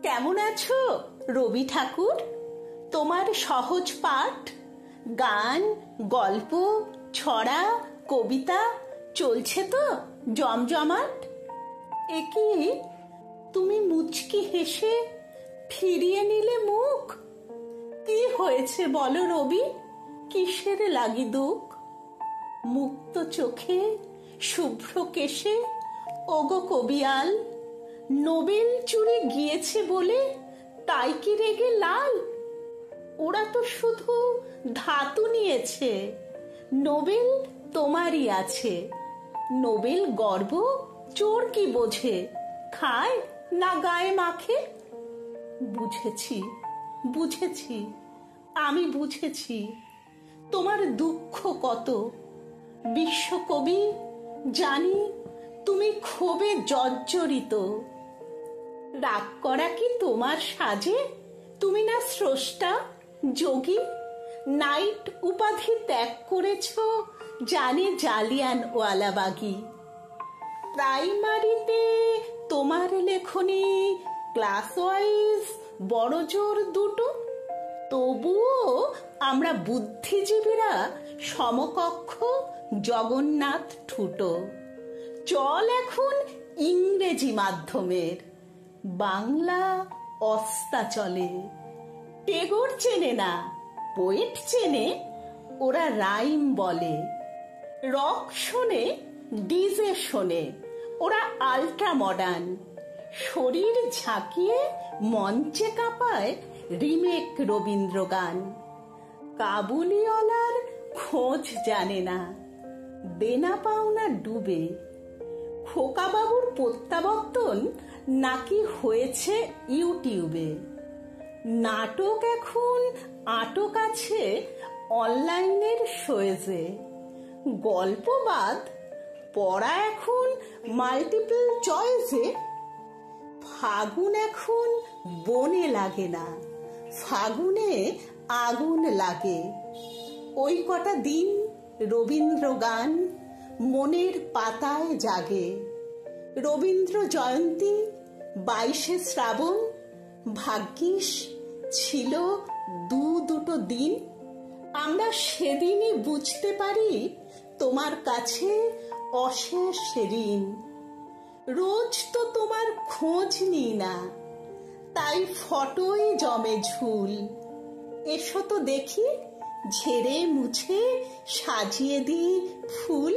কেমন আছো রবি ঠাকুর? তোমার সহজ পাঠ, গান, গল্প, ছড়া, কবিতা চলছে তো জমজমাট? একি তুমি মুচকি হেসে ফিরিয়ে নিলে মুখ। কি হয়েছে বলো রবি, কিসের লাগি দুঃখ? মুক্ত চোখে শুভ্র কেশে ওগো কবিয়াল, নোবেল চুরি গিয়েছে বলে তাই কি রেগে লাল? ওরা তো শুধু ধাতু নিয়েছে, নোবেল তোমারই আছে। নোবেল গর্ব চোর কি বোঝে, খায় না গায়ে মাখে? বুঝেছি বুঝেছি আমি বুঝেছি তোমার দুঃখ কত। বিশ্বকবি জানি তুমি ক্ষোভে জর্জরিত। রাগ করা কি তোমার সাজে? তুমি না স্রষ্টা, যোগী? নাইট উপাধি ত্যাগ করেছ জানে জালিয়ানওয়ালাবাগী। প্রাইমারিতে তোমার লেখনী ক্লাস ওয়াইজ বড় জোর দুটো, তবুও আমরা বুদ্ধিজীবীরা সমকক্ষ জগন্নাথ ঠুটো। চল এখন ইংরেজি মাধ্যমের, বাংলা অস্তা চলে। টেগোর চেনে না, পোয়েট চেনে, ওরা রাইম বলে। রক শোনে, ডিজে শোনে, ওরা আল্ট্রা মডার্ন। শরীর ঝাঁকিয়ে মঞ্চে কাঁপায় রিমেক রবীন্দ্র গান। কাবুলিওয়ালার খোঁজ জানে না, দেনা পাওনা ডুবে। খোকাবাবুর প্রত্যাবর্তন নাকি হয়েছে ইউটিউবে। নাটক এখন আটক আছে অনলাইনের শোয়েজে। গল্পবাদ পড়া এখন মাল্টিপল চয়েসে। ফাগুন এখন বনে লাগে না, ফাগুনে আগুন লাগে। ওই কটা দিন রবীন্দ্র গান মনের পাতায় জাগে। রবীন্দ্র জয়ন্তী 22শে শ্রাবণ, ভাগ্যিস ছিল দুটো দিন। আমরা সেদিনই বুঝতে পারি তোমার কাছে অশেষ ঋণ। রোজ তো তোমার খোঁজ নিই না, তাই ফটোই জমে ঝুল। এসো তো দেখি ঝেড়ে মুছে সাজিয়ে দিই ফুল।